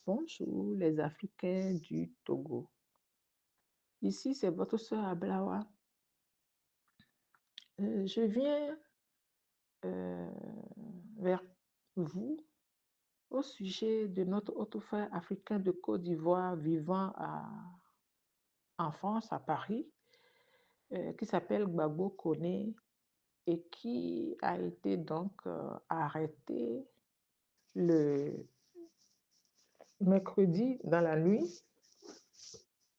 Bonjour les Africains du Togo. Ici, c'est votre sœur Ablawa. Je viens euh, vers vous au sujet de notre autre frère africain de Côte d'Ivoire vivant en France, à Paris, qui s'appelle Gbagbo Koné et qui a été donc arrêté le mercredi dans la nuit,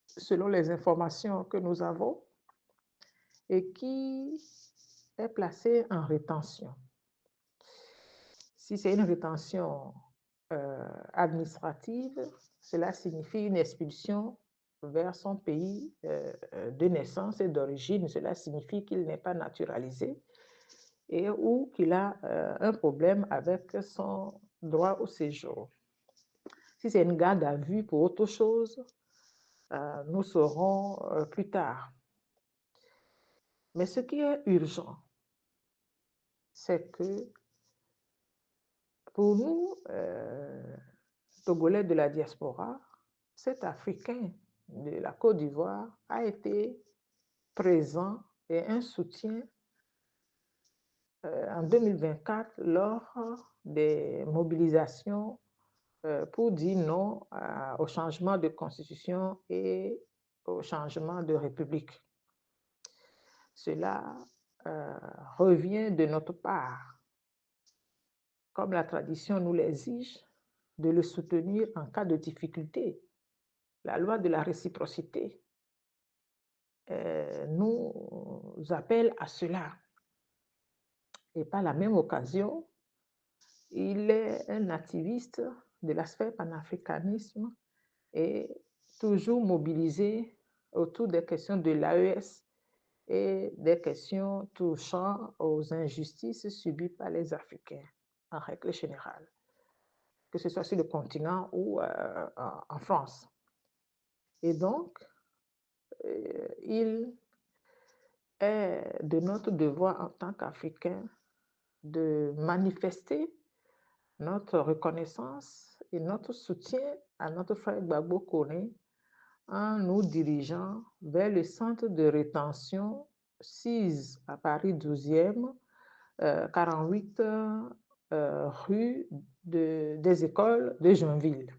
selon les informations que nous avons, et qui est placé en rétention. Si c'est une rétention administrative, cela signifie une expulsion vers son pays de naissance et d'origine. Cela signifie qu'il n'est pas naturalisé et ou qu'il a un problème avec son droit au séjour. Si c'est une garde à vue pour autre chose, nous saurons plus tard. Mais ce qui est urgent, c'est que pour nous, Togolais de la diaspora, cet Africain de la Côte d'Ivoire a été présent et un soutien en 2024 lors des mobilisations pour dire non au changement de constitution et au changement de république. Cela revient de notre part, comme la tradition nous l'exige, de le soutenir en cas de difficulté. La loi de la réciprocité nous appelle à cela. Et par la même occasion, il est un activiste de la sphère panafricanisme et toujours mobilisé autour des questions de l'AES et des questions touchant aux injustices subies par les Africains en règle générale, que ce soit sur le continent ou en France. Et donc, il est de notre devoir en tant qu'Africains de manifester notre reconnaissance et notre soutien à notre frère Gbagbo Koné en nous dirigeant vers le centre de rétention 6 à Paris 12e, 48 rue des Écoles de Joinville.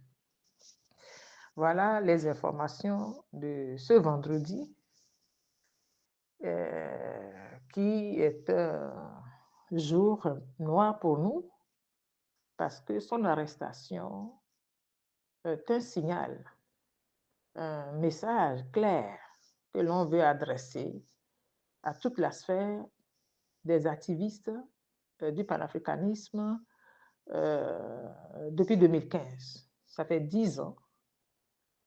Voilà les informations de ce vendredi, qui est un jour noir pour nous, parce que son arrestation est un signal, un message clair que l'on veut adresser à toute la sphère des activistes du panafricanisme depuis 2015. Ça fait 10 ans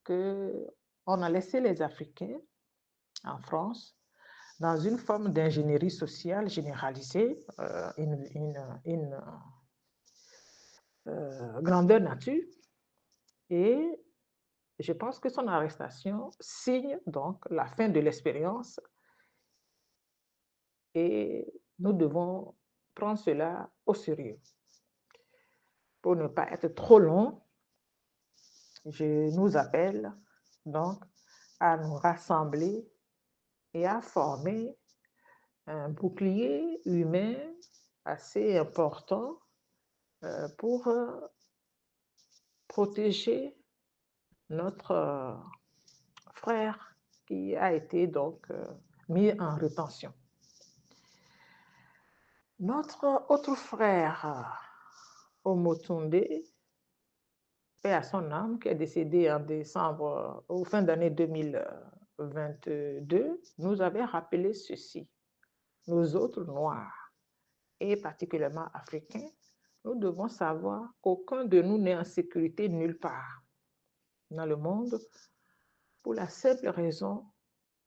qu'on a laissé les Africains en France dans une forme d'ingénierie sociale généralisée, une grandeur nature. Et je pense que son arrestation signe donc la fin de l'expérience et nous devons prendre cela au sérieux. Pour ne pas être trop long, je nous appelle donc à nous rassembler et à former un bouclier humain assez important pour protéger notre frère qui a été donc mis en rétention. Notre autre frère, Omotunde, paix à son âme, qui est décédé en décembre, au fin d'année 2022, nous avait rappelé ceci. Nous autres Noirs, et particulièrement Africains, nous devons savoir qu'aucun de nous n'est en sécurité nulle part dans le monde, pour la simple raison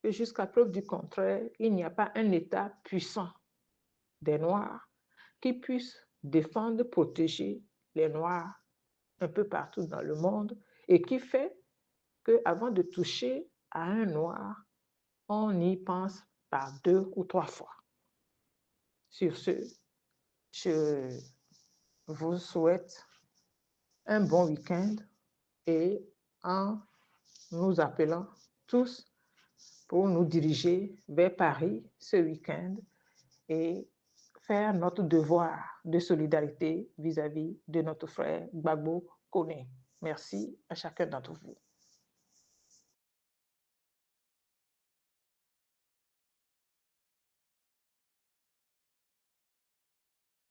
que jusqu'à preuve du contraire, il n'y a pas un État puissant des Noirs qui puisse défendre, protéger les Noirs un peu partout dans le monde et qui fait qu'avant de toucher à un Noir, on y pense par 2 ou 3 fois. Sur ce, je vous souhaite un bon week-end et en nous appelant tous pour nous diriger vers Paris ce week-end et faire notre devoir de solidarité vis-à-vis de notre frère Gbagbo Koné. Merci à chacun d'entre vous.